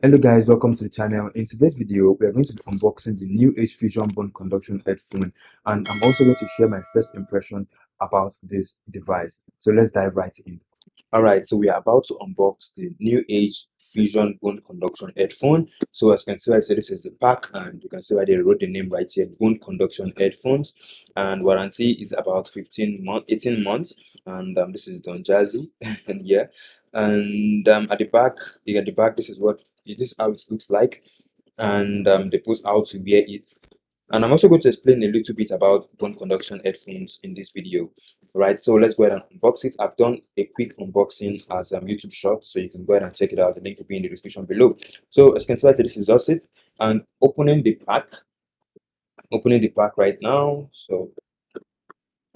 Hello guys, welcome to the channel. In today's video, we are going to be unboxing the new H Fusion Bone Conduction headphone, and I'm also going to share my first impression about this device. So let's dive right in. Alright, so we are about to unbox the new H Fusion Bone Conduction headphone. So as you can see, I say this is the pack, and you can see why they wrote the name right here, Bone Conduction headphones, and warranty is about 18 months, and this is Don Jazzy, and yeah, and at the back, you get the back. This is how it looks like, and they post how to wear it. And I'm also going to explain a little bit about bone conduction headphones in this video. Right, so let's go ahead and unbox it. I've done a quick unboxing as a YouTube short, so you can go ahead and check it out. The link will be in the description below. So as you can see, this is just it. And opening the pack right now. So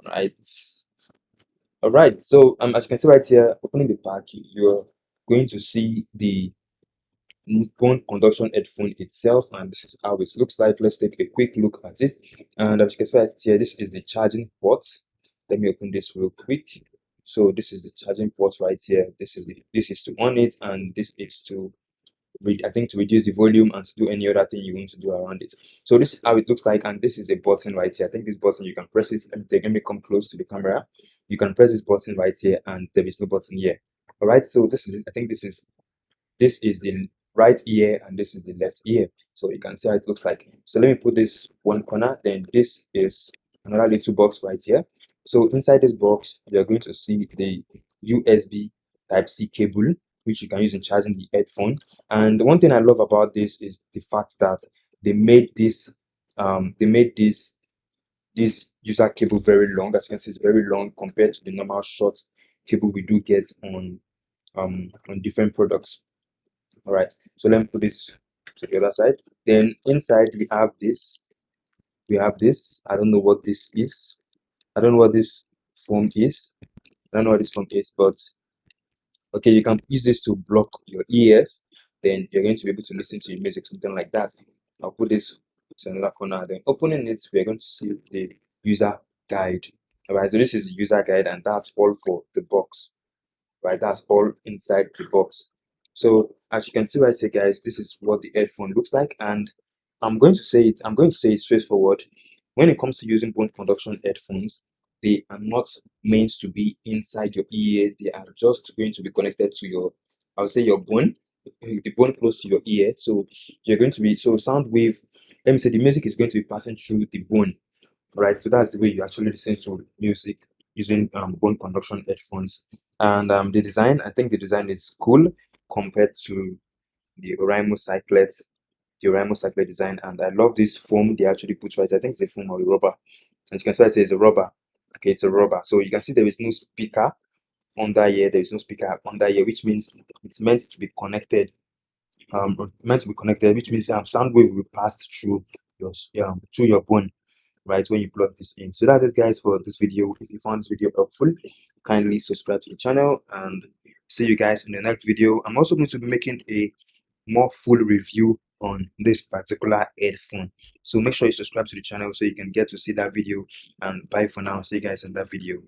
right, all right. So as you can see right here, opening the pack, you're going to see the bone conduction headphone itself, and this is how it looks like. Let's take a quick look at it. And as you can see right here, this is the charging port. Let me open this real quick. So this is the charging port right here. This is to on it, and this is to to reduce the volume and to do any other thing you want to do around it. So this is how it looks like, and this is a button right here. I think this button, you can press it. Let me come close to the camera. You can press this button right here, and there is no button here. All right, so this is it. I think this is the right ear, and this is the left ear. So you can see how it looks like. So let me put this one corner. Then this is another little box right here. So inside this box, you're going to see the USB Type-C cable, which you can use in charging the headphone. And the one thing I love about this is the fact that they made this user cable very long. As you can see, it's very long compared to the normal short cable we do get on different products. All right, so let me put this to the other side. Then inside we have this. I don't know what this is. I don't know what this foam is. I don't know what this foam is, but okay, you can use this to block your ears. Then you're going to be able to listen to your music, something like that. I'll put this to another corner. Then opening it, we're going to see the user guide. All right, so this is the user guide, and that's all for the box. Right, that's all inside the box. So as you can see right here, guys, this is what the headphone looks like, and I'm going to say it straightforward. When it comes to using bone conduction headphones, they are not meant to be inside your ear. They are just going to be connected to your, I would say, your bone, the bone close to your ear. So you're going to be, so sound wave, let me say, the music is going to be passing through the bone. Right, so that's the way you actually listen to music using bone conduction headphones. And the design, I think the design is cool compared to the Oraimo cyclet design. And I love this foam they actually put right. I think it's a foam or a rubber. And you can see it says a rubber. Okay, it's a rubber. So you can see there is no speaker under here. There is no speaker under here, which means it's meant to be connected. Which means sound wave will pass through your bone, right, when you plug this in. So that's it, guys, for this video. If you found this video helpful, kindly subscribe to the channel, and see you guys in the next video. I'm also going to be making a more full review on this particular headphone, so make sure you subscribe to the channel so you can get to see that video. And bye for now. See you guys in that video.